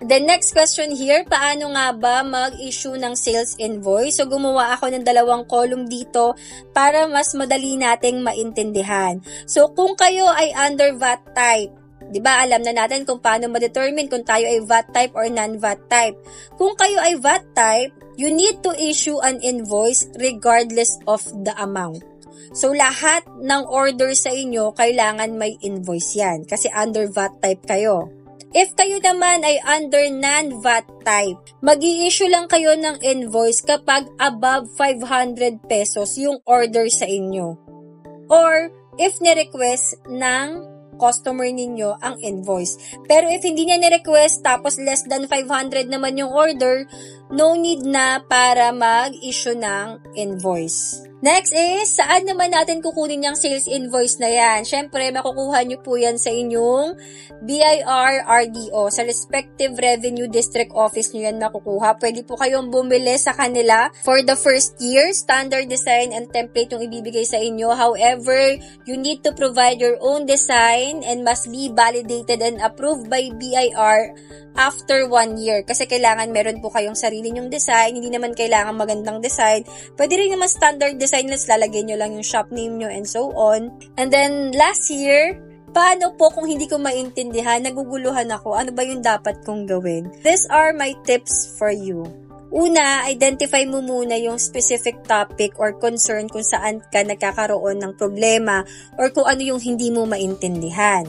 The next question here, paano nga ba mag-issue ng sales invoice? So, gumawa ako ng 2 column dito para mas madali nating maintindihan. So, kung kayo ay under VAT type, di ba, alam na natin kung paano ma-determine kung tayo ay VAT type or non-VAT type. Kung kayo ay VAT type, you need to issue an invoice regardless of the amount. So, lahat ng order sa inyo, kailangan may invoice yan kasi under VAT type kayo. If kayo naman ay under non-VAT type, mag-i-issue lang kayo ng invoice kapag above 500 pesos yung order sa inyo. Or, if ni-request ng customer ninyo ang invoice. Pero if hindi niya ni-request tapos less than 500 naman yung order, no need na para mag-issue ng invoice. Next is, saan naman natin kukunin yung sales invoice na yan? Siyempre, makukuha nyo po yan sa inyong BIR RDO. Sa respective revenue district office nyo yan makukuha. Pwede po kayong bumili sa kanila for the first year. Standard design and template yung ibibigay sa inyo. However, you need to provide your own design and must be validated and approved by BIR after 1 year. Kasi kailangan meron po kayong sarili nyong design. Hindi naman kailangan magandang design. Pwede rin naman standard design, lalagyan nyo lang yung shop name nyo and so on. And then, last year, paano po kung hindi ko maintindihan, naguguluhan ako, ano ba yung dapat kong gawin? These are my tips for you. Una, identify mo muna yung specific topic or concern kung saan ka nagkakaroon ng problema or kung ano yung hindi mo maintindihan.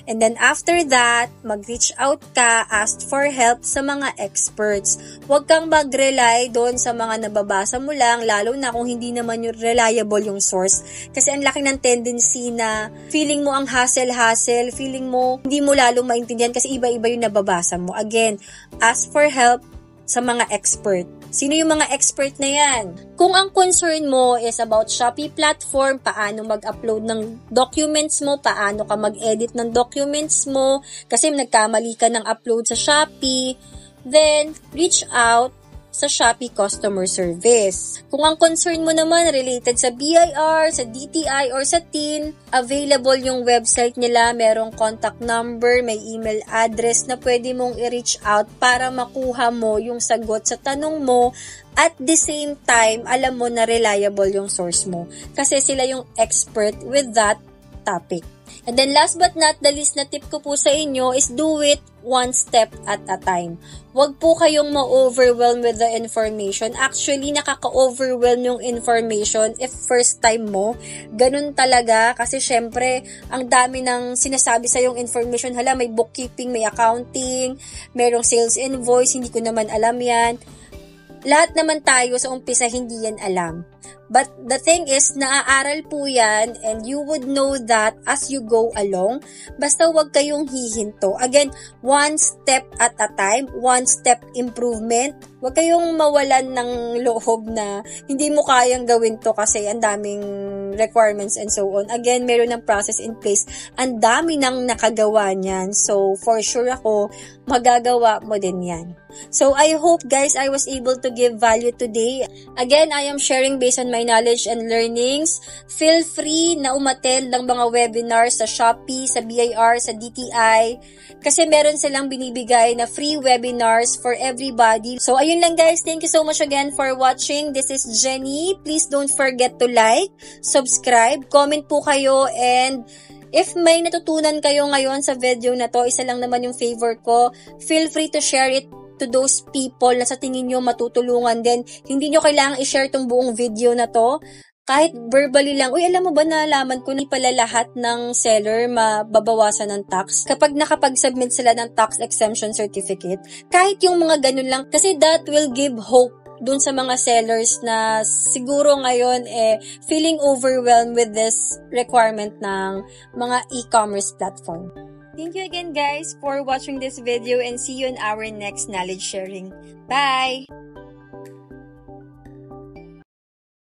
And then after that, mag-reach out ka, ask for help sa mga experts. Huwag kang mag-rely doon sa mga nababasa mo lang, lalo na kung hindi naman yung reliable yung source. Kasi ang laki ng tendency na feeling mo ang hassle-hassle, feeling mo hindi mo lalong maintindihan kasi iba-iba yung nababasa mo. Again, ask for help sa mga expert. Sino yung mga expert na yan? Kung ang concern mo is about Shopee platform, paano mag-upload ng documents mo, paano ka mag-edit ng documents mo, kasi nagkamali ka ng upload sa Shopee, then reach out sa Shopee customer service. Kung ang concern mo naman related sa BIR, sa DTI, or sa TIN, available yung website nila, merong contact number, may email address na pwede mong i-reach out para makuha mo yung sagot sa tanong mo at the same time, alam mo na reliable yung source mo kasi sila yung expert with that topic. And then last but not the least na tip ko po sa inyo is do it one step at a time. Huwag po kayong ma-overwhelm with the information. Actually, nakaka-overwhelm yung information if first time mo. Ganun talaga kasi syempre, ang dami ng sinasabi sa yung information. Hala, may bookkeeping, may accounting, merong sales invoice, hindi ko naman alam yan. Lahat naman tayo sa umpisa hindi yan alam. But the thing is, naaaral po yan and you would know that as you go along. Basta wag kayong hihinto. Again, one step at a time, one step improvement. Wag kayong mawalan ng loob na hindi mo kayang gawin to kasi ang daming requirements and so on. Again, meron ng process in place. Ang dami nang nakagawa niyan. So, for sure ako, magagawa mo din yan. So, I hope guys, I was able to give value today. Again, I am sharing based on my knowledge and learnings. Feel free na umattend ng mga webinars sa Shopee, sa BIR, sa DTI. Kasi meron silang binibigay na free webinars for everybody. So, ayun lang guys. Thank you so much again for watching. This is Jenny. Please don't forget to like, subscribe, comment po kayo, and if may natutunan kayo ngayon sa video na to, isa lang naman yung favor ko, feel free to share it to those people na sa tingin nyo matutulungan din. Hindi nyo kailangang i-share tong buong video na to. Kahit verbally lang, uy, alam mo ba nalaman ko na pala lahat ng seller mababawasan ng tax kapag nakapag-submit sila ng tax exemption certificate. Kahit yung mga ganun lang, kasi that will give hope dun sa mga sellers na siguro ngayon feeling overwhelmed with this requirement ng mga e-commerce platform. Thank you again guys for watching this video and see you in our next knowledge sharing. Bye!